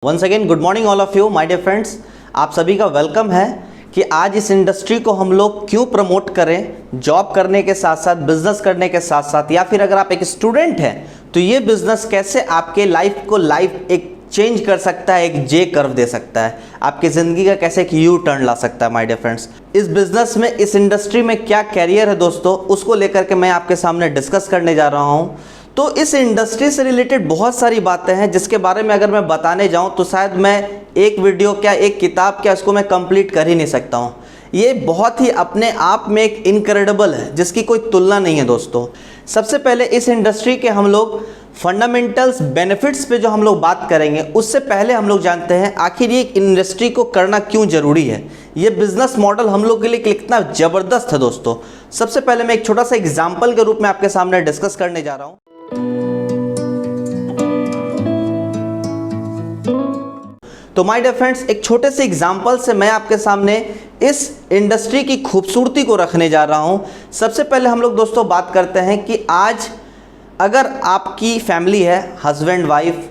Once again good morning all of you my dear friends. आप सभी का welcome है कि आज इस इंडस्ट्री को हम लोग क्यों प्रमोट करें, जॉब करने के साथ साथ बिजनेस करने के साथ साथ, या फिर अगर आप एक स्टूडेंट हैं तो ये बिजनेस कैसे आपके लाइफ एक चेंज कर सकता है, एक जे कर्व दे सकता है, आपकी ज़िंदगी का कैसे एक यू टर्न ला सकता है। माय डियर फ्रेंड्स, इस बिजनेस में, इस इंडस्ट्री में क्या कैरियर है दोस्तों, उसको लेकर के मैं आपके सामने डिस्कस करने जा रहा हूँ। तो इस इंडस्ट्री से रिलेटेड बहुत सारी बातें हैं जिसके बारे में अगर मैं बताने जाऊं तो शायद मैं एक वीडियो क्या, एक किताब क्या, इसको मैं कंप्लीट कर ही नहीं सकता हूं। ये बहुत ही अपने आप में एक इनक्रेडिबल है जिसकी कोई तुलना नहीं है दोस्तों। सबसे पहले इस इंडस्ट्री के हम लोग फंडामेंटल्स, बेनिफिट्स पे जो हम लोग बात करेंगे, उससे पहले हम लोग जानते हैं आखिर ये इंडस्ट्री को करना क्यों ज़रूरी है, ये बिजनेस मॉडल हम लोग के लिए कितना ज़बरदस्त है दोस्तों। सबसे पहले मैं एक छोटा सा एग्जाम्पल के रूप में आपके सामने डिस्कस करने जा रहा हूँ। तो माय डियर फ्रेंड्स, एक छोटे से एग्जाम्पल से मैं आपके सामने इस इंडस्ट्री की खूबसूरती को रखने जा रहा हूं। सबसे पहले हम लोग दोस्तों बात करते हैं कि आज अगर आपकी फैमिली है, हस्बैंड वाइफ,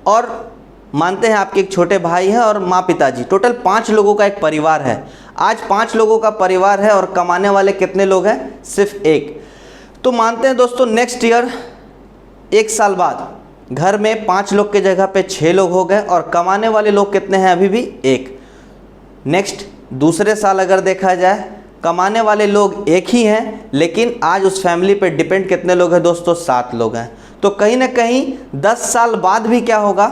और मानते हैं आपके एक छोटे भाई हैं और माँ पिताजी, टोटल 5 लोगों का एक परिवार है। आज 5 लोगों का परिवार है और कमाने वाले कितने लोग हैं? सिर्फ एक। तो मानते हैं दोस्तों नेक्स्ट ईयर, 1 साल बाद घर में 5 लोग की जगह पे 6 लोग हो गए और कमाने वाले लोग कितने हैं? अभी भी 1। नेक्स्ट दूसरे साल अगर देखा जाए, कमाने वाले लोग 1 ही हैं, लेकिन आज उस फैमिली पे डिपेंड कितने लोग हैं दोस्तों? 7 लोग हैं। तो कहीं ना कहीं 10 साल बाद भी क्या होगा?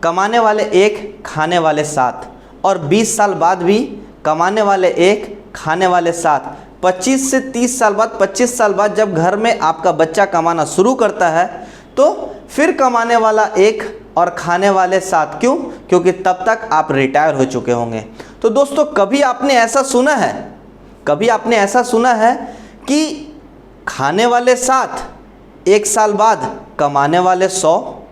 कमाने वाले 1, खाने वाले 7, और 20 साल बाद भी कमाने वाले 1, खाने वाले 7। 25 से 30 साल बाद, 25 साल बाद जब घर में आपका बच्चा कमाना शुरू करता है तो फिर कमाने वाला 1 और खाने वाले 7। क्यों? क्योंकि तब तक आप रिटायर हो चुके होंगे। तो दोस्तों कभी आपने ऐसा सुना है कि खाने वाले 7, 1 साल बाद कमाने वाले 100,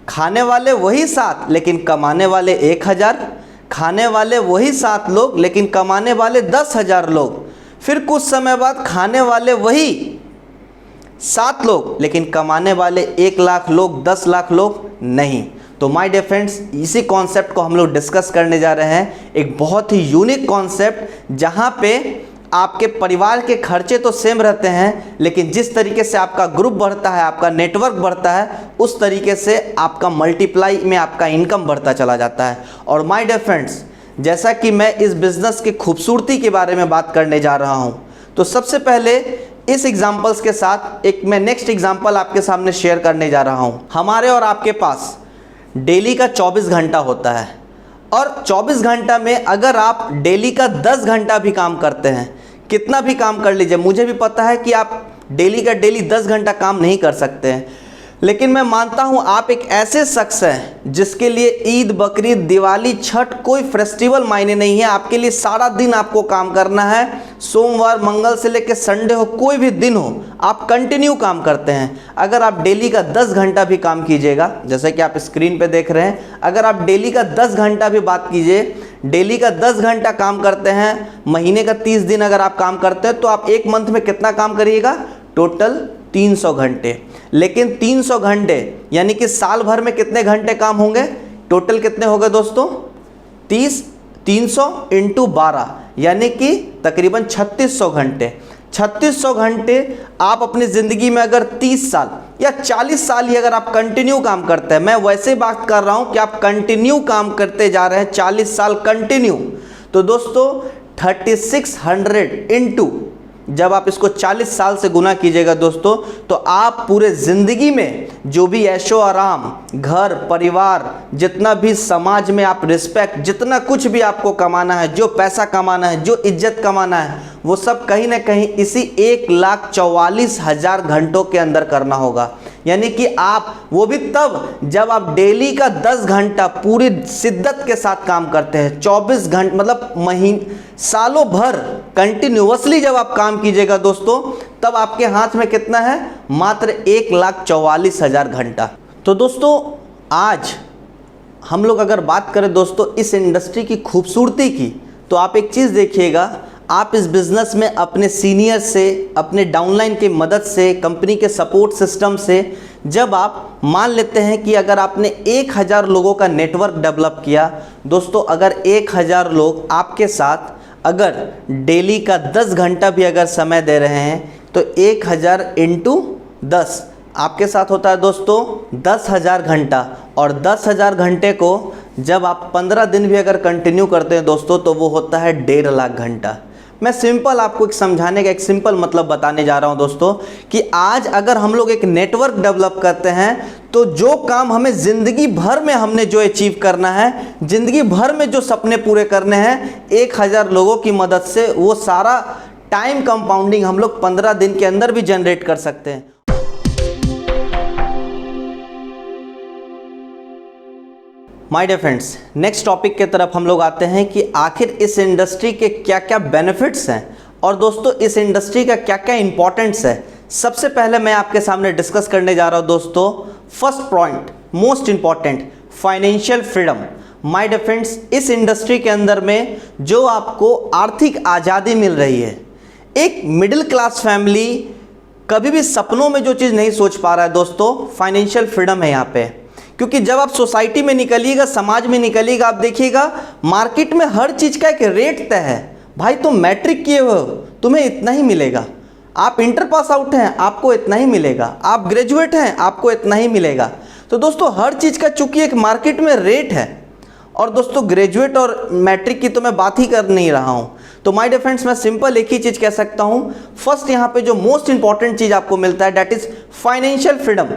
खाने वाले वही 7 लेकिन कमाने वाले 1000, खाने वाले वही 7 लोग लेकिन कमाने वाले 10,000 लोग, फिर कुछ समय बाद खाने वाले वही 7 लोग लेकिन कमाने वाले 1 लाख लोग, 10 लाख लोग नहीं। तो माय डियर फ्रेंड्स, इसी कॉन्सेप्ट को हम लोग डिस्कस करने जा रहे हैं। एक बहुत ही यूनिक कॉन्सेप्ट जहां पे आपके परिवार के खर्चे तो सेम रहते हैं, लेकिन जिस तरीके से आपका ग्रुप बढ़ता है, आपका नेटवर्क बढ़ता है, उस तरीके से आपका मल्टीप्लाई में आपका इनकम बढ़ता चला जाता है। और माय डियर फ्रेंड्स, जैसा कि मैं इस बिज़नेस की खूबसूरती के बारे में बात करने जा रहा हूं, तो सबसे पहले इस एग्जाम्पल्स के साथ एक मैं नेक्स्ट एग्जाम्पल आपके सामने शेयर करने जा रहा हूं। हमारे और आपके पास डेली का 24 घंटा होता है, और 24 घंटा में अगर आप डेली का 10 घंटा भी काम करते हैं, कितना भी काम कर लीजिए, मुझे भी पता है कि आप डेली का डेली 10 घंटा काम नहीं कर सकते हैं, लेकिन मैं मानता हूं आप एक ऐसे शख्स हैं जिसके लिए ईद, बकरीद, दिवाली, छठ कोई फेस्टिवल मायने नहीं है। आपके लिए सारा दिन आपको काम करना है। सोमवार, मंगल से लेकर संडे हो, कोई भी दिन हो, आप कंटिन्यू काम करते हैं। अगर आप डेली का 10 घंटा भी काम कीजिएगा, जैसे कि आप स्क्रीन पे देख रहे हैं, अगर आप डेली का 10 घंटा भी बात कीजिए, डेली का 10 घंटा काम करते हैं, महीने का 30 दिन अगर आप काम करते हैं, तो आप एक मंथ में कितना काम करिएगा? टोटल 300 घंटे। लेकिन 300 घंटे यानी कि साल भर में कितने घंटे काम होंगे? टोटल कितने हो गए दोस्तों? 300 इंटू 12 यानी कि तकरीबन 3600 घंटे। 3600 घंटे आप अपनी ज़िंदगी में अगर 30 साल या 40 साल ही अगर आप कंटिन्यू काम करते हैं, मैं वैसे बात कर रहा हूं कि आप कंटिन्यू काम करते जा रहे हैं 40 साल कंटिन्यू, तो दोस्तों 3600 इंटू, जब आप इसको 40 साल से गुना कीजिएगा दोस्तों, तो आप पूरे ज़िंदगी में जो भी ऐशो आराम, घर परिवार, जितना भी समाज में आप रिस्पेक्ट, जितना कुछ भी आपको कमाना है, जो पैसा कमाना है, जो इज्जत कमाना है, वो सब कहीं ना कहीं इसी 1,44,000 घंटों के अंदर करना होगा। यानी कि आप, वो भी तब जब आप डेली का 10 घंटा पूरी शिद्दत के साथ काम करते हैं। 24 घंटे मतलब महीने, सालों भर कंटिन्यूअसली जब आप काम कीजिएगा दोस्तों, तब आपके हाथ में कितना है? मात्र 1,44,000 घंटा। तो दोस्तों आज हम लोग अगर बात करें दोस्तों इस इंडस्ट्री की खूबसूरती की, तो आप एक चीज़ देखिएगा, आप इस बिज़नेस में अपने सीनियर से, अपने डाउनलाइन की मदद से, कंपनी के सपोर्ट सिस्टम से जब आप मान लेते हैं कि अगर आपने 1000 लोगों का नेटवर्क डेवलप किया दोस्तों, अगर 1000 लोग आपके साथ अगर डेली का 10 घंटा भी अगर समय दे रहे हैं तो 1000 इंटू 10 आपके साथ होता है दोस्तों 10,000 घंटा। और 10,000 घंटे को जब आप 15 दिन भी अगर कंटिन्यू करते हैं दोस्तों तो वो होता है 1.5 लाख घंटा। मैं सिंपल आपको एक समझाने का एक सिंपल मतलब बताने जा रहा हूं दोस्तों कि आज अगर हम लोग एक नेटवर्क डेवलप करते हैं तो जो काम हमें ज़िंदगी भर में हमने जो अचीव करना है, ज़िंदगी भर में जो सपने पूरे करने हैं, 1000 लोगों की मदद से वो सारा टाइम कंपाउंडिंग हम लोग 15 दिन के अंदर भी जनरेट कर सकते हैं। My dear friends, next topic के तरफ हम लोग आते हैं कि आखिर इस इंडस्ट्री के क्या क्या बेनिफिट्स हैं और दोस्तों इस इंडस्ट्री का क्या क्या इंपॉर्टेंस है। सबसे पहले मैं आपके सामने डिस्कस करने जा रहा हूं दोस्तों, first point most important, financial freedom. My dear friends, इस इंडस्ट्री के अंदर में जो आपको आर्थिक आज़ादी मिल रही है, एक मिडिल क्लास फैमिली कभी भी सपनों में जो चीज़ नहीं सोच पा रहा है दोस्तों, फाइनेंशियल फ्रीडम है यहाँ पे। क्योंकि जब आप सोसाइटी में निकलिएगा, समाज में निकलिएगा, आप देखिएगा मार्केट में हर चीज़ का एक रेट तय है। भाई तुम मैट्रिक किए हो तुम्हें इतना ही मिलेगा, आप इंटर पास आउट हैं आपको इतना ही मिलेगा, आप ग्रेजुएट हैं आपको इतना ही मिलेगा। तो दोस्तों हर चीज़ का चूंकि एक मार्केट में रेट है, और दोस्तों ग्रेजुएट और मैट्रिक की तो मैं बात ही कर नहीं रहा हूँ। तो माय डियर फ्रेंड्स, मैं सिंपल एक ही चीज़ कह सकता हूँ, फर्स्ट यहाँ पे जो मोस्ट इंपॉर्टेंट चीज़ आपको मिलता है दैट इज़ फाइनेंशियल फ्रीडम।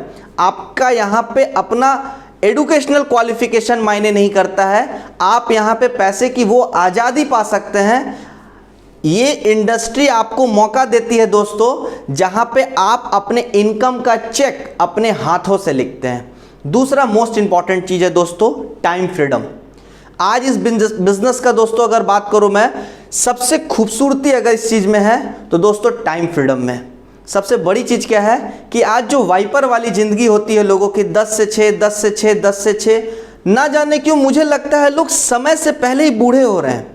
आपका यहाँ पे अपना एडुकेशनल क्वालिफिकेशन मायने नहीं करता है, आप यहाँ पे पैसे की वो आज़ादी पा सकते हैं। ये इंडस्ट्री आपको मौका देती है दोस्तों जहाँ पे आप अपने इनकम का चेक अपने हाथों से लिखते हैं। दूसरा मोस्ट इंपॉर्टेंट चीज़ है दोस्तों टाइम फ्रीडम। आज इस बिजनेस का दोस्तों अगर बात करूँ मैं, सबसे खूबसूरती अगर इस चीज़ में है तो दोस्तों टाइम फ्रीडम में सबसे बड़ी चीज़ क्या है कि आज जो वाइपर वाली ज़िंदगी होती है लोगों की 10 से 6, 10 से 6, 10 से 6, ना जाने क्यों मुझे लगता है लोग समय से पहले ही बूढ़े हो रहे हैं।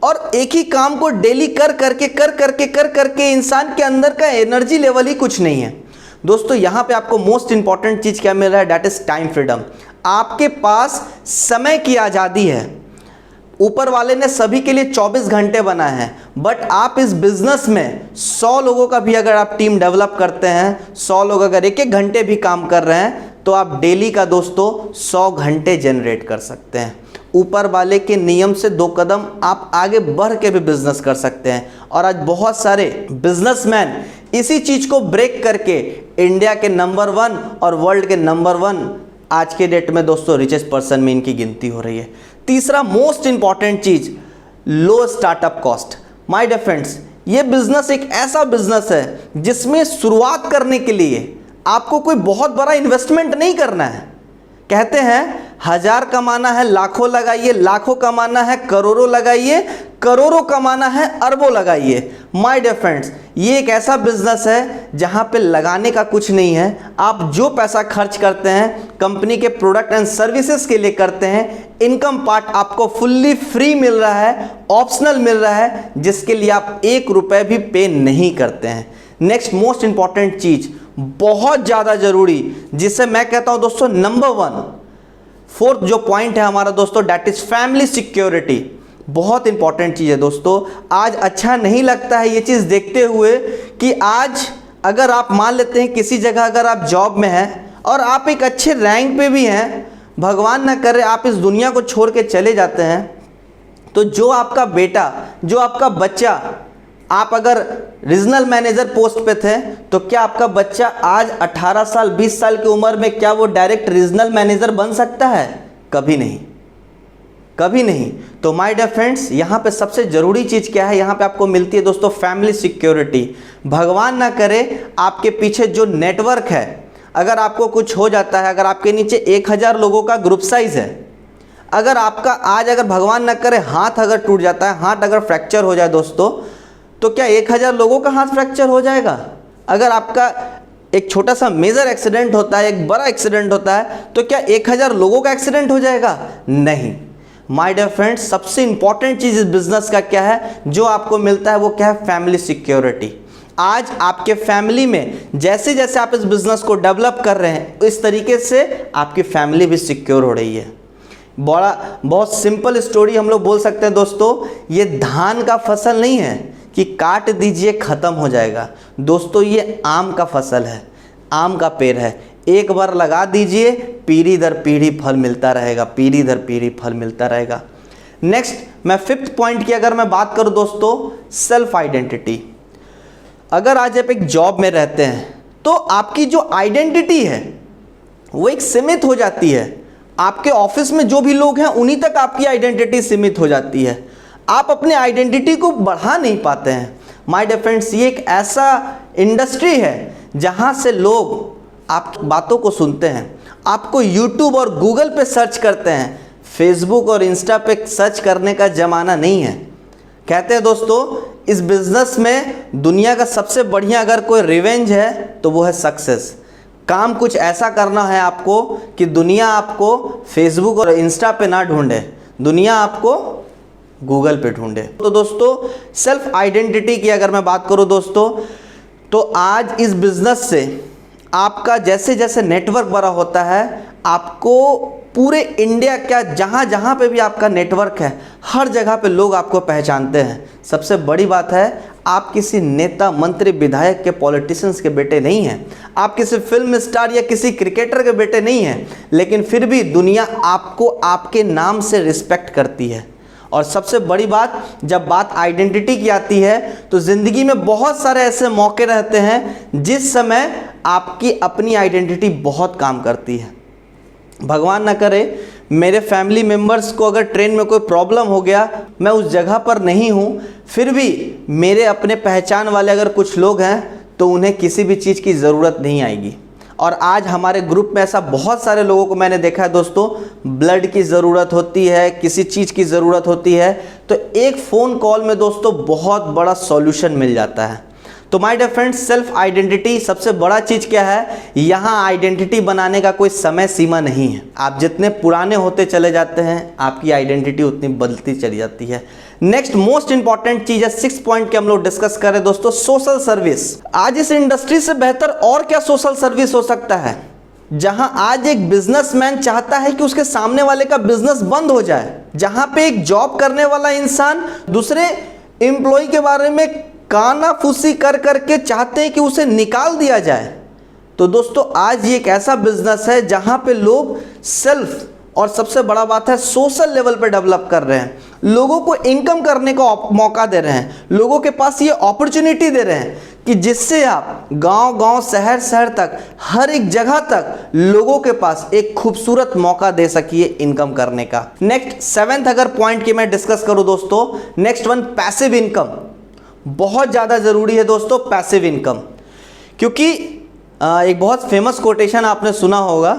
और एक ही काम को डेली कर करके इंसान के अंदर का एनर्जी लेवल ही कुछ नहीं है। दोस्तों यहाँ पे आपको मोस्ट इंपॉर्टेंट चीज़ क्या मिल रहा है, दैट इज़ टाइम फ्रीडम। आपके पास समय की आज़ादी है। ऊपर वाले ने सभी के लिए 24 घंटे बनाए हैं, बट आप इस बिजनेस में 100 लोगों का भी अगर आप टीम डेवलप करते हैं, 100 लोग अगर एक एक घंटे भी काम कर रहे हैं तो आप डेली का दोस्तों 100 घंटे जनरेट कर सकते हैं। ऊपर वाले के नियम से 2 कदम आप आगे बढ़ के भी बिजनेस कर सकते हैं। और आज बहुत सारे बिजनेसमैन इसी चीज़ को ब्रेक करके इंडिया के नंबर 1 और वर्ल्ड के नंबर 1 आज के डेट में दोस्तों रिचेस्ट पर्सन में इनकी गिनती हो रही है। तीसरा मोस्ट इंपॉर्टेंट चीज, low startup cost. My dear friends, ये बिजनेस एक ऐसा बिजनेस है जिसमें शुरुआत करने के लिए आपको कोई बहुत बड़ा इन्वेस्टमेंट नहीं करना है। कहते हैं 1000 कमाना है लाखों लगाइए, लाखों कमाना है करोड़ों लगाइए, करोड़ों कमाना है अरबों लगाइए। माय डियर फ्रेंड्स, ये एक ऐसा बिजनेस है जहां पे लगाने का कुछ नहीं है। आप जो पैसा खर्च करते हैं कंपनी के प्रोडक्ट एंड सर्विसेज के लिए करते हैं, इनकम पार्ट आपको फुल्ली फ्री मिल रहा है, ऑप्शनल मिल रहा है, जिसके लिए आप 1 रुपए भी पे नहीं करते हैं। नेक्स्ट मोस्ट इंपॉर्टेंट चीज, बहुत ज़्यादा जरूरी, जिसे मैं कहता हूं दोस्तों नंबर 1, फोर्थ जो पॉइंट है हमारा दोस्तों, दैट इज फैमिली सिक्योरिटी। बहुत इंपॉर्टेंट चीज़ है दोस्तों। आज अच्छा नहीं लगता है ये चीज़ देखते हुए कि आज अगर आप मान लेते हैं किसी जगह अगर आप जॉब में हैं और आप एक अच्छे रैंक पे भी हैं, भगवान ना करे आप इस दुनिया को छोड़ के चले जाते हैं, तो जो आपका बेटा, जो आपका बच्चा, आप अगर रीजनल मैनेजर पोस्ट पे थे तो क्या आपका बच्चा आज 18 साल 20 साल की उम्र में क्या वो डायरेक्ट रीजनल मैनेजर बन सकता है? कभी नहीं, कभी नहीं। तो माय डियर फ्रेंड्स, यहाँ पे सबसे ज़रूरी चीज़ क्या है, यहाँ पे आपको मिलती है दोस्तों फैमिली सिक्योरिटी। भगवान ना करे आपके पीछे जो नेटवर्क है, अगर आपको कुछ हो जाता है, अगर आपके नीचे 1000 लोगों का ग्रुप साइज है, अगर आपका आज अगर भगवान ना करे हाथ अगर टूट जाता है, हाथ अगर फ्रैक्चर हो जाए दोस्तों, तो क्या 1000 लोगों का हाथ फ्रैक्चर हो जाएगा? अगर आपका एक छोटा सा मेजर एक्सीडेंट होता है, एक बड़ा एक्सीडेंट होता है, तो क्या 1000 लोगों का एक्सीडेंट हो जाएगा? नहीं। माय डियर फ्रेंड्स, सबसे इंपॉर्टेंट चीज़ इस बिजनेस का क्या है जो आपको मिलता है, वो क्या है? Family security. आज आपके फैमिली में जैसे जैसे आप इस बिजनेस को डेवलप कर रहे हैं, इस तरीके से आपकी फैमिली भी सिक्योर हो रही है। बहुत सिंपल स्टोरी हम लोग बोल सकते हैं दोस्तों, ये धान का फसल नहीं है कि काट दीजिए खत्म हो जाएगा। दोस्तों ये आम का फसल है, आम का पेड़ है, एक बार लगा दीजिए, पीढ़ी दर पीढ़ी फल मिलता रहेगा, पीढ़ी दर पीढ़ी फल मिलता रहेगा। नेक्स्ट मैं 5th पॉइंट की अगर मैं बात करूं दोस्तों, सेल्फ आइडेंटिटी। अगर आज आप एक जॉब में रहते हैं तो आपकी जो आइडेंटिटी है वो एक सीमित हो जाती है। आपके ऑफिस में जो भी लोग हैं उन्हीं तक आपकी आइडेंटिटी सीमित हो जाती है, आप अपने आइडेंटिटी को बढ़ा नहीं पाते हैं। माय डियर फ्रेंड्स, ये एक ऐसा इंडस्ट्री है जहां से लोग आपकी बातों को सुनते हैं, आपको यूट्यूब और गूगल पे सर्च करते हैं, फेसबुक और इंस्टा पे सर्च करने का ज़माना नहीं है। कहते हैं दोस्तों, इस बिज़नेस में दुनिया का सबसे बढ़िया अगर कोई रिवेंज है तो वो है सक्सेस। काम कुछ ऐसा करना है आपको कि दुनिया आपको फेसबुक और इंस्टा पे ना ढूंढे, दुनिया आपको गूगल पे ढूंढे। तो दोस्तों सेल्फ आइडेंटिटी की अगर मैं बात करूं दोस्तों, तो आज इस बिज़नेस से आपका जैसे जैसे नेटवर्क बड़ा होता है, आपको पूरे इंडिया क्या जहाँ जहाँ पे भी आपका नेटवर्क है, हर जगह पे लोग आपको पहचानते हैं। सबसे बड़ी बात है, आप किसी नेता, मंत्री, विधायक के, पॉलिटिशियंस के बेटे नहीं हैं, आप किसी फिल्म स्टार या किसी क्रिकेटर के बेटे नहीं हैं, लेकिन फिर भी दुनिया आपको आपके नाम से रिस्पेक्ट करती है। और सबसे बड़ी बात, जब बात आइडेंटिटी की आती है तो ज़िंदगी में बहुत सारे ऐसे मौके रहते हैं जिस समय आपकी अपनी आइडेंटिटी बहुत काम करती है। भगवान ना करे मेरे फैमिली मेम्बर्स को अगर ट्रेन में कोई प्रॉब्लम हो गया, मैं उस जगह पर नहीं हूँ, फिर भी मेरे अपने पहचान वाले अगर कुछ लोग हैं तो उन्हें किसी भी चीज़ की ज़रूरत नहीं आएगी। और आज हमारे ग्रुप में ऐसा बहुत सारे लोगों को मैंने देखा है दोस्तों, ब्लड की ज़रूरत होती है, किसी चीज़ की ज़रूरत होती है, तो एक फ़ोन कॉल में दोस्तों बहुत बड़ा सॉल्यूशन मिल जाता है। तो my dear friends, self identity सबसे बड़ा चीज़ क्या है, यहाँ आइडेंटिटी बनाने का कोई समय सीमा नहीं है। आप जितने पुराने होते चले जाते हैं, आपकी आइडेंटिटी उतनी बदलती चली जाती है। नेक्स्ट मोस्ट इंपॉर्टेंट चीज़ है 6 पॉइंट के हम लोग डिस्कस करें दोस्तों, सोशल सर्विस। आज इस इंडस्ट्री से बेहतर और क्या सोशल सर्विस हो सकता है, जहां आज एक बिजनेसमैन चाहता है कि उसके सामने वाले का बिजनेस बंद हो जाए, जहां पे एक जॉब करने वाला इंसान दूसरे एम्प्लॉय के बारे में कानाफूसी कर करके चाहते हैं कि उसे निकाल दिया जाए। तो दोस्तों आज ये एक ऐसा बिजनेस है जहां पे लोग सेल्फ और सबसे बड़ा बात है सोशल लेवल पे डेवलप कर रहे हैं, लोगों को इनकम करने का मौका दे रहे हैं, लोगों के पास ये अपॉर्चुनिटी दे रहे हैं कि जिससे आप गांव-गांव, शहर-शहर तक, हर एक जगह तक लोगों के पास एक खूबसूरत मौका दे सकिए इनकम करने का। नेक्स्ट 7th अगर पॉइंट की मैं डिस्कस करूं दोस्तों, नेक्स्ट वन पैसिव इनकम। बहुत ज़्यादा ज़रूरी है दोस्तों पैसिव इनकम, क्योंकि एक बहुत फेमस कोटेशन आपने सुना होगा,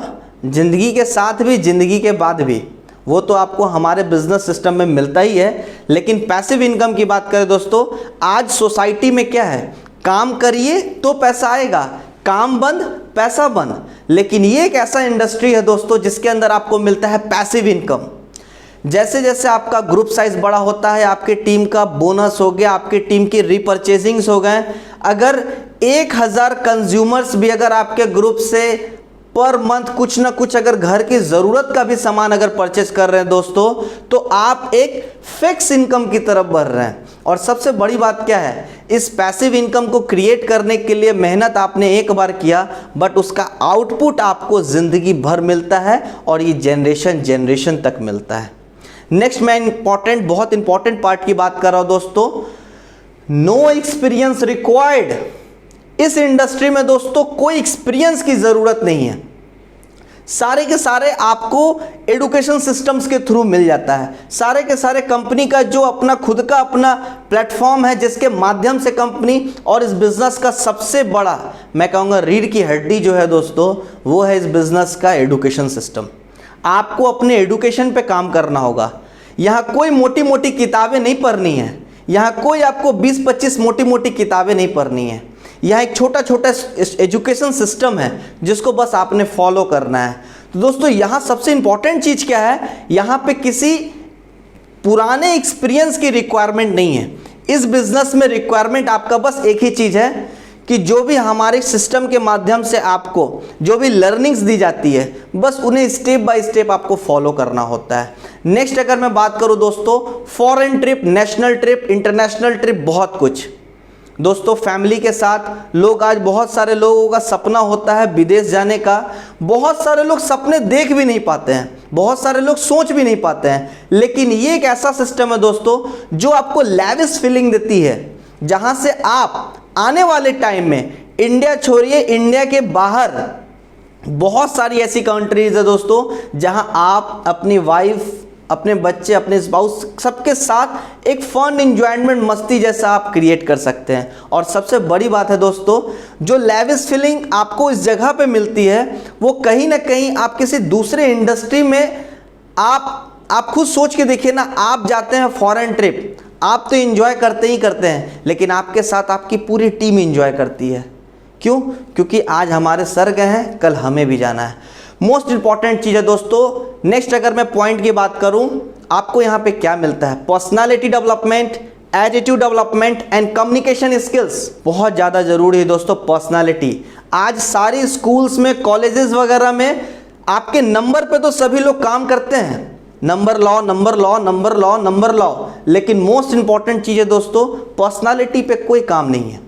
ज़िंदगी के साथ भी ज़िंदगी के बाद भी। वो तो आपको हमारे बिजनेस सिस्टम में मिलता ही है, लेकिन पैसिव इनकम की बात करें दोस्तों, आज सोसाइटी में क्या है, काम करिए तो पैसा आएगा, काम बंद पैसा बंद। लेकिन ये एक ऐसा इंडस्ट्री है दोस्तों जिसके अंदर आपको मिलता है पैसिव इनकम। जैसे जैसे आपका ग्रुप साइज बड़ा होता है, आपके टीम का बोनस हो गया, आपके टीम की रीपरचेजिंग्स हो गए, अगर 1000 कंज्यूमर्स भी अगर आपके ग्रुप से पर मंथ कुछ ना कुछ अगर घर की ज़रूरत का भी सामान अगर परचेज कर रहे हैं दोस्तों, तो आप एक फिक्स इनकम की तरफ बढ़ रहे हैं। और सबसे बड़ी बात क्या है, इस पैसिव इनकम को क्रिएट करने के लिए मेहनत आपने एक बार किया, बट उसका आउटपुट आपको ज़िंदगी भर मिलता है और ये जनरेशन तक मिलता है। नेक्स्ट मैं बहुत इंपॉर्टेंट पार्ट की बात कर रहा हूं दोस्तों, नो एक्सपीरियंस रिक्वायर्ड। इस इंडस्ट्री में दोस्तों कोई एक्सपीरियंस की ज़रूरत नहीं है, सारे के सारे आपको एजुकेशन सिस्टम्स के थ्रू मिल जाता है। सारे के सारे कंपनी का जो अपना खुद का अपना प्लेटफॉर्म है जिसके माध्यम से कंपनी और इस बिज़नेस का सबसे बड़ा मैं कहूँगा रीढ़ की हड्डी जो है दोस्तों, वो है इस बिज़नेस का एजुकेशन सिस्टम। आपको अपने एजुकेशन पे काम करना होगा। यहाँ कोई मोटी मोटी किताबें नहीं पढ़नी है, यहाँ कोई आपको 20-25 मोटी मोटी किताबें नहीं पढ़नी है। यहाँ एक छोटा छोटा एजुकेशन सिस्टम है जिसको बस आपने फॉलो करना है। तो दोस्तों यहाँ सबसे इंपॉर्टेंट चीज़ क्या है, यहाँ पे किसी पुराने एक्सपीरियंस की रिक्वायरमेंट नहीं है। इस बिजनेस में रिक्वायरमेंट आपका बस एक ही चीज़ है कि जो भी हमारे सिस्टम के माध्यम से आपको जो भी लर्निंग्स दी जाती है, बस उन्हें स्टेप बाय स्टेप आपको फॉलो करना होता है। नेक्स्ट अगर मैं बात करूं दोस्तों, foreign trip, national trip, international trip, बहुत कुछ दोस्तों फैमिली के साथ लोग, आज बहुत सारे लोगों का सपना होता है विदेश जाने का। बहुत सारे लोग सपने देख भी नहीं पाते हैं, बहुत सारे लोग सोच भी नहीं पाते हैं, लेकिन ये एक ऐसा सिस्टम है दोस्तों जो आपको लैविश फीलिंग देती है, जहां से आप आने वाले टाइम में, इंडिया छोड़िए, इंडिया के बाहर बहुत सारी ऐसी कंट्रीज है दोस्तों जहां आप अपनी वाइफ, अपने बच्चे, अपने स्पाउस, सबके साथ एक फन एंजॉयमेंट, मस्ती जैसा आप क्रिएट कर सकते हैं। और सबसे बड़ी बात है दोस्तों, जो लैविश फीलिंग आपको इस जगह पे मिलती है, वो कहीं ना कहीं आप किसी दूसरे इंडस्ट्री में, आप खुद सोच के देखिए ना, आप जाते हैं फॉरेन ट्रिप, आप तो एंजॉय करते ही करते हैं, लेकिन आपके साथ आपकी पूरी टीम एंजॉय करती है। क्यों? क्योंकि आज हमारे सर गए हैं, कल हमें भी जाना है। मोस्ट इंपॉर्टेंट चीज़ है दोस्तों। नेक्स्ट अगर मैं पॉइंट की बात करूं, आपको यहाँ पे क्या मिलता है? Personality development, attitude development and communication skills. बहुत ज़्यादा जरूरी है दोस्तों पर्सनालिटी। आज सारी स्कूल्स में, कॉलेजेस वगैरह में आपके नंबर पे तो सभी लोग काम करते हैं, नंबर लाओ, नंबर लाओ, नंबर लाओ, नंबर लाओ, लेकिन मोस्ट इंपॉर्टेंट चीज़ है दोस्तों, पर्सनालिटी पे कोई काम नहीं है।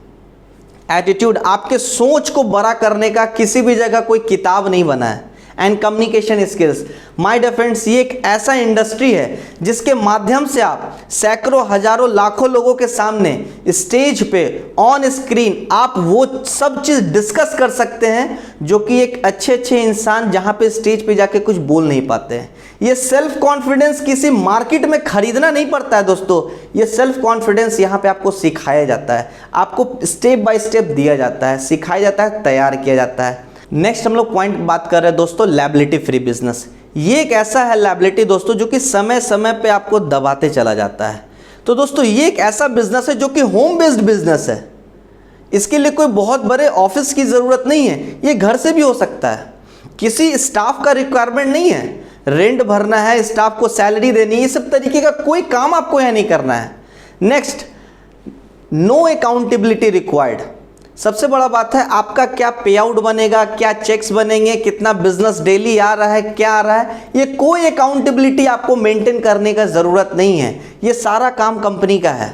एटीट्यूड, आपके सोच को बड़ा करने का किसी भी जगह कोई किताब नहीं बना है। And communication skills, my dear friends, ये एक ऐसा इंडस्ट्री है जिसके माध्यम से आप सैकड़ों, हजारों, लाखों लोगों के सामने, स्टेज पे, ऑन स्क्रीन, आप वो सब चीज़ डिस्कस कर सकते हैं जो कि एक अच्छे इंसान जहां पे स्टेज पे जाके कुछ बोल नहीं पाते हैं। ये सेल्फ कॉन्फिडेंस किसी मार्केट में खरीदना नहीं पड़ता है दोस्तों, ये सेल्फ कॉन्फिडेंस यहाँ पे आपको सिखाया जाता है, आपको स्टेप बाय स्टेप दिया जाता है, सिखाया जाता है, तैयार किया जाता है। नेक्स्ट हम लोग पॉइंट बात कर रहे हैं दोस्तों, लायबिलिटी फ्री बिजनेस। ये एक ऐसा है लायबिलिटी दोस्तों जो कि समय समय पे आपको दबाते चला जाता है। तो दोस्तों ये एक ऐसा बिजनेस है जो कि होम बेस्ड बिजनेस है। इसके लिए कोई बहुत बड़े ऑफिस की ज़रूरत नहीं है, ये घर से भी हो सकता है। किसी स्टाफ का रिक्वायरमेंट नहीं है, रेंट भरना है, स्टाफ को सैलरी देनी है, ये सब तरीके का कोई काम आपको यहाँ नहीं करना है। Next, no accountability required. सबसे बड़ा बात है, आपका क्या पे आउट बनेगा, क्या चेक्स बनेंगे, कितना बिजनेस डेली आ रहा है, क्या आ रहा है, ये कोई अकाउंटेबिलिटी आपको मेंटेन करने का ज़रूरत नहीं है। ये सारा काम कंपनी का है।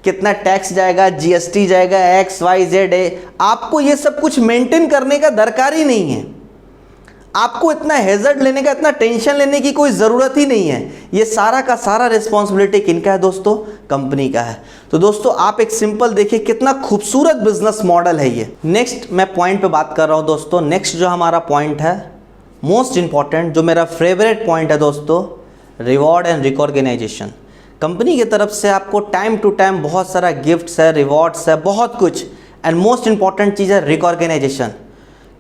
कितना टैक्स जाएगा, जीएसटी जाएगा, XYZ, आपको ये सब कुछ मेंटेन करने का दरकार ही नहीं है। आपको इतना हैजर्ड लेने का, इतना टेंशन लेने की कोई ज़रूरत ही नहीं है। ये सारा का सारा रिस्पॉन्सिबिलिटी किनका है दोस्तों? कंपनी का है। तो दोस्तों आप एक सिंपल देखिए कितना खूबसूरत बिजनेस मॉडल है ये। नेक्स्ट मैं पॉइंट पे बात कर रहा हूँ दोस्तों। नेक्स्ट जो हमारा पॉइंट है, मोस्ट इंपॉर्टेंट, जो मेरा फेवरेट पॉइंट है दोस्तों, रिवॉर्ड एंड रिकॉग्नाइजेशन। कंपनी की तरफ से आपको टाइम टू टाइम बहुत सारा गिफ्ट्स है, रिवॉर्ड्स है, बहुत कुछ। एंड मोस्ट इंपॉर्टेंट चीज़ है रिकॉग्नाइजेशन।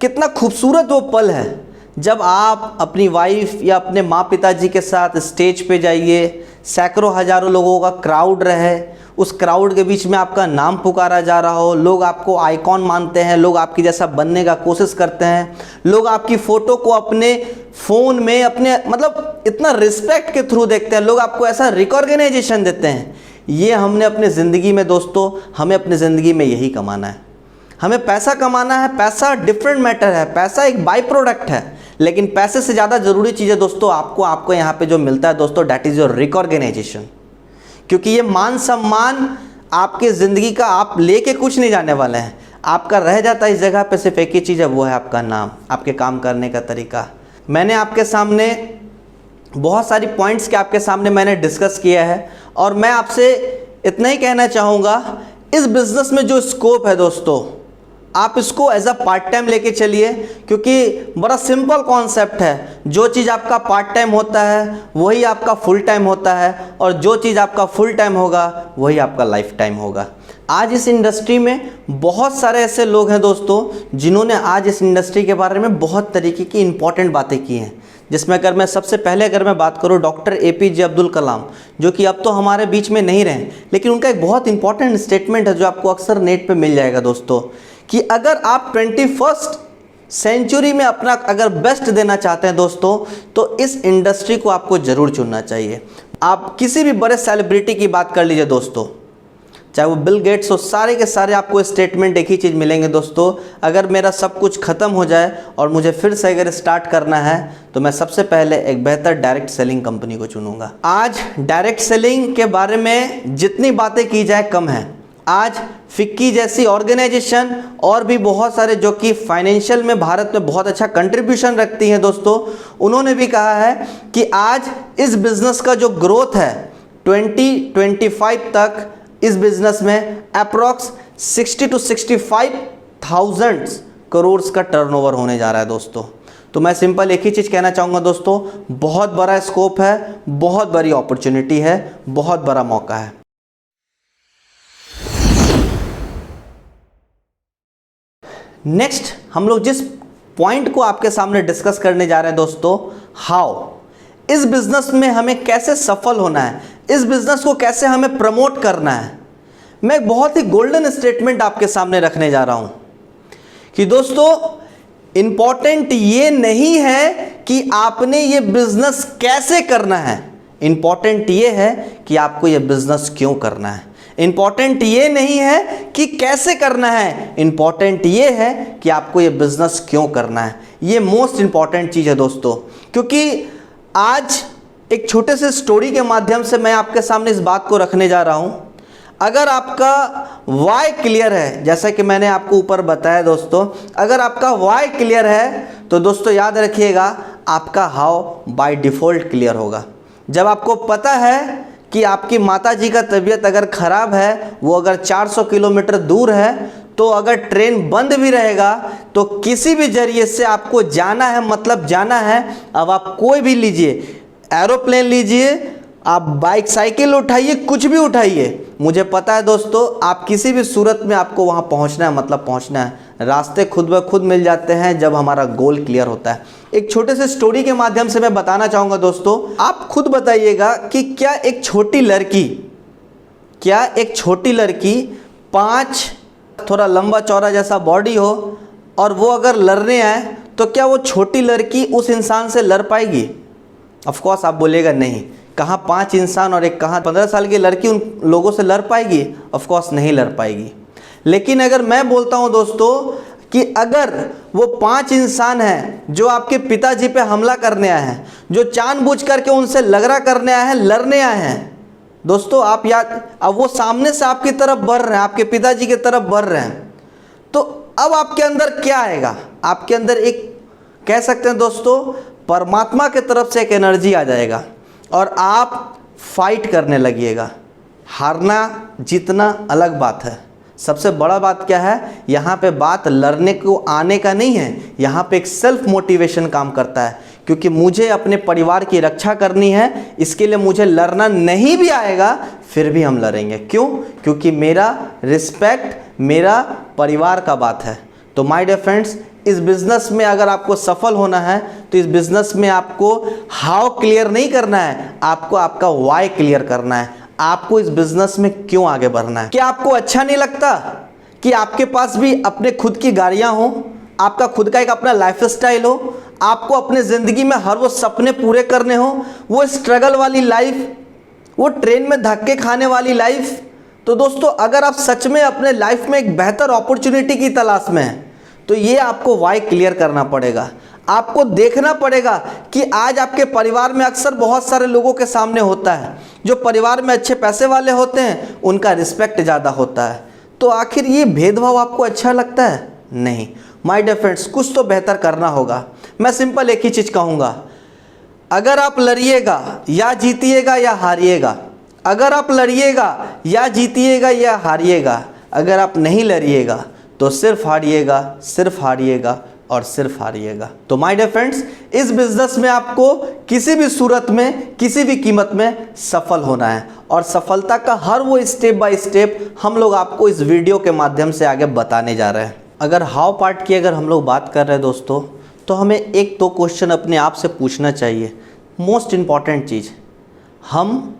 कितना खूबसूरत वो पल है जब आप अपनी वाइफ या अपने माँ पिताजी के साथ स्टेज पे जाइए, सैकड़ों हजारों लोगों का क्राउड रहे, उस क्राउड के बीच में आपका नाम पुकारा जा रहा हो, लोग आपको आइकॉन मानते हैं, लोग आपकी जैसा बनने का कोशिश करते हैं, लोग आपकी फ़ोटो को अपने फ़ोन में, अपने मतलब इतना रिस्पेक्ट के थ्रू देखते हैं, लोग आपको ऐसा रिकॉग्नाइजेशन देते हैं। ये हमने अपने ज़िंदगी में दोस्तों, हमें अपनी ज़िंदगी में यही कमाना है। हमें पैसा कमाना है, पैसा डिफरेंट मैटर है, पैसा एक बाई प्रोडक्ट है, लेकिन पैसे से ज़्यादा ज़रूरी चीज़ है दोस्तों आपको यहाँ पे जो मिलता है दोस्तों, डैट इज़ योर रिकॉग्नाइजेशन। क्योंकि ये मान सम्मान आपके ज़िंदगी का आप लेके कुछ नहीं जाने वाले हैं, आपका रह जाता है इस जगह पे सिर्फ एक ही चीज़ है, वो है आपका नाम, आपके काम करने का तरीका। मैंने आपके सामने बहुत सारी पॉइंट्स के आपके सामने मैंने डिस्कस किया है, और मैं आपसे इतना ही कहना चाहूँगा, इस बिज़नेस में जो स्कोप है दोस्तों, आप इसको एज अ पार्ट टाइम लेके चलिए, क्योंकि बड़ा सिंपल कॉन्सेप्ट है। जो चीज़ आपका पार्ट टाइम होता है वही आपका फुल टाइम होता है, और जो चीज़ आपका फुल टाइम होगा वही आपका लाइफ टाइम होगा। आज इस इंडस्ट्री में बहुत सारे ऐसे लोग हैं दोस्तों जिन्होंने आज इस इंडस्ट्री के बारे में बहुत तरीके की इंपॉर्टेंट बातें की हैं, जिसमें अगर मैं सबसे पहले अगर मैं बात करूं, डॉक्टर APJ अब्दुल कलाम, जो कि अब तो हमारे बीच में नहीं रहे, लेकिन उनका एक बहुत इंपॉर्टेंट स्टेटमेंट है जो आपको अक्सर नेट पे मिल जाएगा दोस्तों, कि अगर आप 21st सेंचुरी में अपना अगर बेस्ट देना चाहते हैं दोस्तों, तो इस इंडस्ट्री को आपको ज़रूर चुनना चाहिए। आप किसी भी बड़े सेलिब्रिटी की बात कर लीजिए दोस्तों, चाहे वो बिल गेट्स हो, सारे के सारे आपको स्टेटमेंट एक ही चीज़ मिलेंगे दोस्तों। अगर मेरा सब कुछ ख़त्म हो जाए और मुझे फिर से अगर स्टार्ट करना है तो मैं सबसे पहले एक बेहतर डायरेक्ट सेलिंग कंपनी को चुनूंगा। आज डायरेक्ट सेलिंग के बारे में जितनी बातें की जाए कम है। आज फिक्की जैसी ऑर्गेनाइजेशन और भी बहुत सारे जो कि फाइनेंशियल में भारत में बहुत अच्छा कंट्रीब्यूशन रखती हैं दोस्तों, उन्होंने भी कहा है कि आज इस बिज़नेस का जो ग्रोथ है 2025 तक इस बिज़नेस में अप्रॉक्स 60 to 65,000 करोड़ का टर्नओवर होने जा रहा है दोस्तों। तो मैं सिंपल एक ही चीज़ कहना चाहूँगा दोस्तों, बहुत बड़ा स्कोप है, बहुत बड़ी अपॉर्चुनिटी है, बहुत बड़ा मौका है। नेक्स्ट हम लोग जिस पॉइंट को आपके सामने डिस्कस करने जा रहे हैं दोस्तों, हाउ, इस बिजनेस में हमें कैसे सफल होना है, इस बिजनेस को कैसे हमें प्रमोट करना है। मैं एक बहुत ही गोल्डन स्टेटमेंट आपके सामने रखने जा रहा हूं कि दोस्तों इंपॉर्टेंट ये नहीं है कि आपने ये बिजनेस कैसे करना है, इंपॉर्टेंट ये है कि आपको ये बिजनेस क्यों करना है। इंपॉर्टेंट ये नहीं है कि कैसे करना है, इंपॉर्टेंट ये है कि आपको ये बिजनेस क्यों करना है। ये मोस्ट इंपॉर्टेंट चीज़ है दोस्तों, क्योंकि आज एक छोटे से स्टोरी के माध्यम से मैं आपके सामने इस बात को रखने जा रहा हूँ। अगर आपका वाई क्लियर है, जैसा कि मैंने आपको ऊपर बताया दोस्तों, अगर आपका वाई क्लियर है तो दोस्तों याद रखिएगा आपका हाउ बाय डिफ़ॉल्ट क्लियर होगा। जब आपको पता है कि आपकी माता जी का तबीयत अगर ख़राब है, वो अगर 400 किलोमीटर दूर है, तो अगर ट्रेन बंद भी रहेगा तो किसी भी जरिए से आपको जाना है, मतलब जाना है। अब आप कोई भी लीजिए, एरोप्लेन लीजिए, आप बाइक साइकिल उठाइए, कुछ भी उठाइए, मुझे पता है दोस्तों आप किसी भी सूरत में आपको वहाँ पहुँचना है, मतलब पहुँचना है। रास्ते खुद ब खुद मिल जाते हैं जब हमारा गोल क्लियर होता है। एक छोटे से स्टोरी के माध्यम से मैं बताना चाहूँगा दोस्तों, आप खुद बताइएगा कि क्या एक छोटी लड़की 5 थोड़ा लंबा चौड़ा जैसा बॉडी हो और वो अगर लड़ने आए तो क्या वो छोटी लड़की उस इंसान से लड़ पाएगी? ऑफ कोर्स आप बोलेगा नहीं। कहाँ 5 इंसान और एक कहाँ 15 साल की लड़की उन लोगों से लड़ पाएगी? ऑफ कोर्स नहीं लड़ पाएगी। लेकिन अगर मैं बोलता हूँ दोस्तों कि अगर वो 5 इंसान हैं जो आपके पिताजी पे हमला करने आए हैं, जो जानबूझ करके उनसे लगड़ा करने आए हैं, लड़ने आए हैं दोस्तों, आप याद, अब वो सामने से आपकी तरफ बढ़ रहे हैं, आपके पिताजी की तरफ बढ़ रहे हैं, तो अब आपके अंदर क्या आएगा? आपके अंदर एक, कह सकते हैं दोस्तों, परमात्मा की तरफ से एक एनर्जी आ जाएगा और आप फाइट करने लगिएगा। हारना जीतना अलग बात है, सबसे बड़ा बात क्या है, यहाँ पे बात लड़ने को आने का नहीं है, यहाँ पे एक सेल्फ मोटिवेशन काम करता है। क्योंकि मुझे अपने परिवार की रक्षा करनी है, इसके लिए मुझे लड़ना नहीं भी आएगा, फिर भी हम लड़ेंगे। क्यों? क्योंकि मेरा रिस्पेक्ट मेरा परिवार का बात है। तो माय डियर फ्रेंड्स, इस बिज़नेस में अगर आपको सफल होना है तो इस बिज़नेस में आपको हाउ क्लियर नहीं करना है, आपको आपका वाई क्लियर करना है। आपको इस बिज़नेस में क्यों आगे बढ़ना है। क्या आपको अच्छा नहीं लगता कि आपके पास भी अपने खुद की गाड़ियाँ हों, आपका खुद का एक अपना लाइफ स्टाइल हो, आपको अपने ज़िंदगी में हर वो सपने पूरे करने हो, वो स्ट्रगल वाली लाइफ, वो ट्रेन में धक्के खाने वाली लाइफ? तो दोस्तों अगर आप सच में अपने लाइफ में एक बेहतर अपॉर्चुनिटी की तलाश में हैं तो ये आपको वाई क्लियर करना पड़ेगा। आपको देखना पड़ेगा कि आज आपके परिवार में अक्सर बहुत सारे लोगों के सामने होता है, जो परिवार में अच्छे पैसे वाले होते हैं उनका रिस्पेक्ट ज़्यादा होता है। तो आखिर ये भेदभाव आपको अच्छा लगता है? नहीं माय डियर फ्रेंड्स, कुछ तो बेहतर करना होगा। मैं सिंपल एक ही चीज़ कहूँगा, अगर आप लड़िएगा या जीतिएगा या हारिएगा, अगर आप लड़िएगा या जीतिएगा या हारिएगा, अगर आप नहीं लड़िएगा तो सिर्फ हारिएगा, सिर्फ हारिएगा और सिर्फ हारिएगा। तो माय डियर फ्रेंड्स, इस बिजनेस में आपको किसी भी सूरत में, किसी भी कीमत में सफल होना है और सफलता का हर वो स्टेप बाय स्टेप हम लोग आपको इस वीडियो के माध्यम से आगे बताने जा रहे हैं। अगर हाउ पार्ट की अगर हम लोग बात कर रहे हैं दोस्तों, तो हमें 1-2 क्वेश्चन अपने आप से पूछना चाहिए। मोस्ट इम्पॉर्टेंट चीज़, हम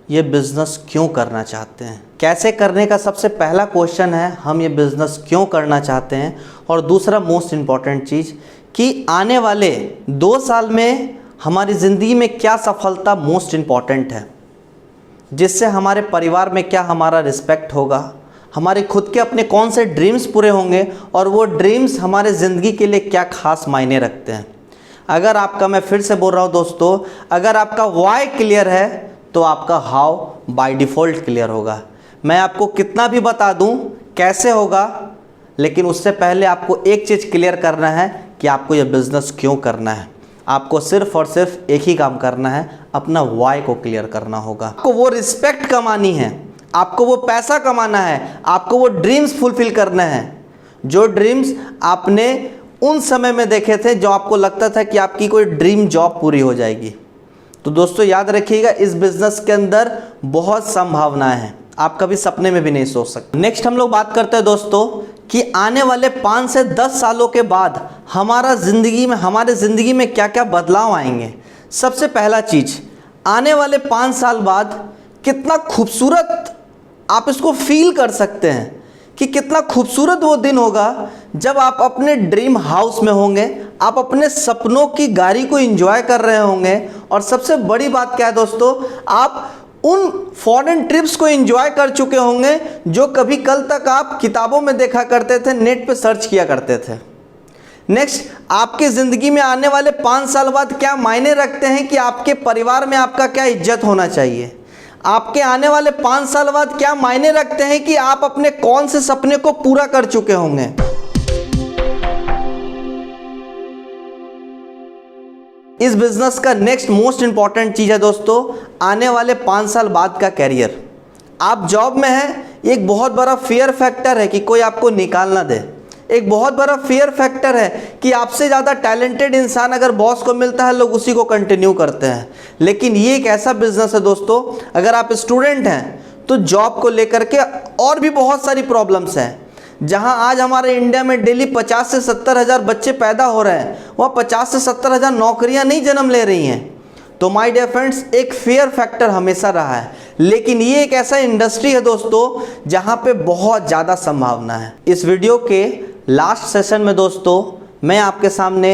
ये बिज़नेस क्यों करना चाहते हैं? कैसे करने का सबसे पहला क्वेश्चन है, हम ये बिज़नेस क्यों करना चाहते हैं। और दूसरा मोस्ट इम्पॉर्टेंट चीज़ कि आने वाले 2 साल में हमारी ज़िंदगी में क्या सफलता मोस्ट इम्पॉर्टेंट है। जिससे हमारे परिवार में क्या हमारा रिस्पेक्ट होगा, हमारे खुद के अपने कौन से ड्रीम्स पूरे होंगे और वो ड्रीम्स हमारे ज़िंदगी के लिए क्या खास मायने रखते हैं। अगर आपका, मैं फिर से बोल रहा हूँ दोस्तों, अगर आपका वाई क्लियर है तो आपका हाउ बाय डिफ़ॉल्ट क्लियर होगा। मैं आपको कितना भी बता दूँ कैसे होगा, लेकिन उससे पहले आपको एक चीज़ क्लियर करना है कि आपको यह बिज़नेस क्यों करना है। आपको सिर्फ और सिर्फ एक ही काम करना है, अपना वाई को क्लियर करना होगा। आपको वो रिस्पेक्ट कमानी है, आपको वो पैसा कमाना है, आपको वो ड्रीम्स फुलफिल करना है जो ड्रीम्स आपने उन समय में देखे थे जो आपको लगता था कि आपकी कोई ड्रीम जॉब पूरी हो जाएगी। तो दोस्तों याद रखिएगा, इस बिज़नेस के अंदर बहुत संभावनाएं हैं, आप कभी सपने में भी नहीं सोच सकते। नेक्स्ट हम लोग बात करते हैं दोस्तों कि आने वाले 5 से 10 सालों के बाद हमारे ज़िंदगी में क्या क्या बदलाव आएंगे। सबसे पहला चीज़, आने वाले 5 साल बाद कितना खूबसूरत आप इसको फील कर सकते हैं कि कितना खूबसूरत वो दिन होगा जब आप अपने ड्रीम हाउस में होंगे, आप अपने सपनों की गाड़ी को एंजॉय कर रहे होंगे। और सबसे बड़ी बात क्या है दोस्तों, आप उन फॉरेन ट्रिप्स को एंजॉय कर चुके होंगे जो कभी कल तक आप किताबों में देखा करते थे, नेट पे सर्च किया करते थे। नेक्स्ट, आपके ज़िंदगी में आने वाले 5 साल बाद क्या मायने रखते हैं कि आपके परिवार में आपका क्या इज्जत होना चाहिए। आपके आने वाले 5 साल बाद क्या मायने रखते हैं कि आप अपने कौन से सपने को पूरा कर चुके होंगे। इस बिजनेस का नेक्स्ट मोस्ट इंपॉर्टेंट चीज़ है दोस्तों, आने वाले 5 साल बाद का कैरियर। आप जॉब में हैं, एक बहुत बड़ा फियर फैक्टर है कि कोई आपको निकाल ना दे। एक बहुत बड़ा फियर फैक्टर है कि आपसे ज़्यादा टैलेंटेड इंसान अगर बॉस को मिलता है, लोग उसी को कंटिन्यू करते हैं। लेकिन ये एक ऐसा बिजनेस है दोस्तों, अगर आप स्टूडेंट हैं तो जॉब को लेकर के और भी बहुत सारी प्रॉब्लम्स हैं। जहां आज हमारे इंडिया में डेली 50 से 70 हज़ार बच्चे पैदा हो रहे हैं, वह 50 से 70 हज़ार नौकरियां नहीं जन्म ले रही हैं। तो माय डियर फ्रेंड्स, एक फेयर फैक्टर हमेशा रहा है, लेकिन ये एक ऐसा इंडस्ट्री है दोस्तों जहां पे बहुत ज़्यादा संभावना है। इस वीडियो के लास्ट सेशन में दोस्तों मैं आपके सामने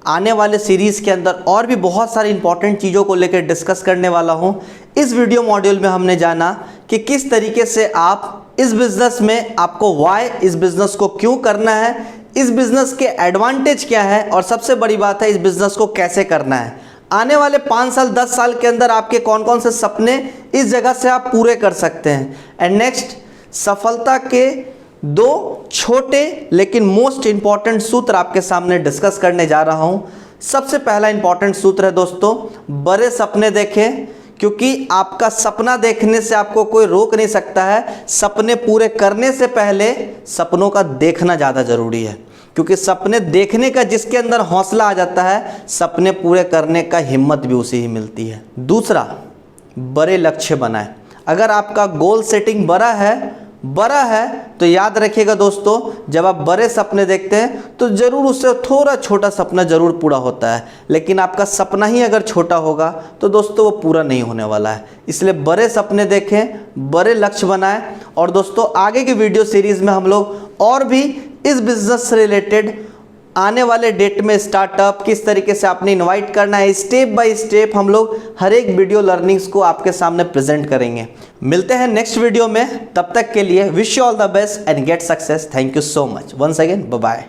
आने वाले सीरीज़ के अंदर और भी बहुत सारी इंपॉर्टेंट चीज़ों को लेकर डिस्कस करने वाला हूं। इस वीडियो मॉड्यूल में हमने जाना कि किस तरीके से आप इस बिज़नेस में, आपको वाई, इस बिज़नेस को क्यों करना है, इस बिज़नेस के एडवांटेज क्या है, और सबसे बड़ी बात है इस बिज़नेस को कैसे करना है। आने वाले 5 साल 10 साल के अंदर आपके कौन कौन से सपने इस जगह से आप पूरे कर सकते हैं। एंड नेक्स्ट, सफलता के 2 छोटे लेकिन मोस्ट इंपॉर्टेंट सूत्र आपके सामने डिस्कस करने जा रहा हूं। सबसे पहला इंपॉर्टेंट सूत्र है दोस्तों, बड़े सपने देखें, क्योंकि आपका सपना देखने से आपको कोई रोक नहीं सकता है। सपने पूरे करने से पहले सपनों का देखना ज़्यादा ज़रूरी है, क्योंकि सपने देखने का जिसके अंदर हौसला आ जाता है, सपने पूरे करने का हिम्मत भी उसे ही मिलती है। दूसरा, बड़े लक्ष्य बनाएं। अगर आपका गोल सेटिंग बड़ा है तो याद रखिएगा दोस्तों, जब आप बड़े सपने देखते हैं तो ज़रूर उससे थोड़ा छोटा सपना ज़रूर पूरा होता है, लेकिन आपका सपना ही अगर छोटा होगा तो दोस्तों वो पूरा नहीं होने वाला है। इसलिए बड़े सपने देखें, बड़े लक्ष्य बनाएं। और दोस्तों आगे की वीडियो सीरीज़ में हम लोग और भी इस बिज़नेस से रिलेटेड आने वाले डेट में स्टार्टअप किस तरीके से आपने इनवाइट करना है, स्टेप बाय स्टेप हम लोग हर एक वीडियो लर्निंग्स को आपके सामने प्रेजेंट करेंगे। मिलते हैं नेक्स्ट वीडियो में, तब तक के लिए wish you all the best and get success. Thank you so much once again, bye bye.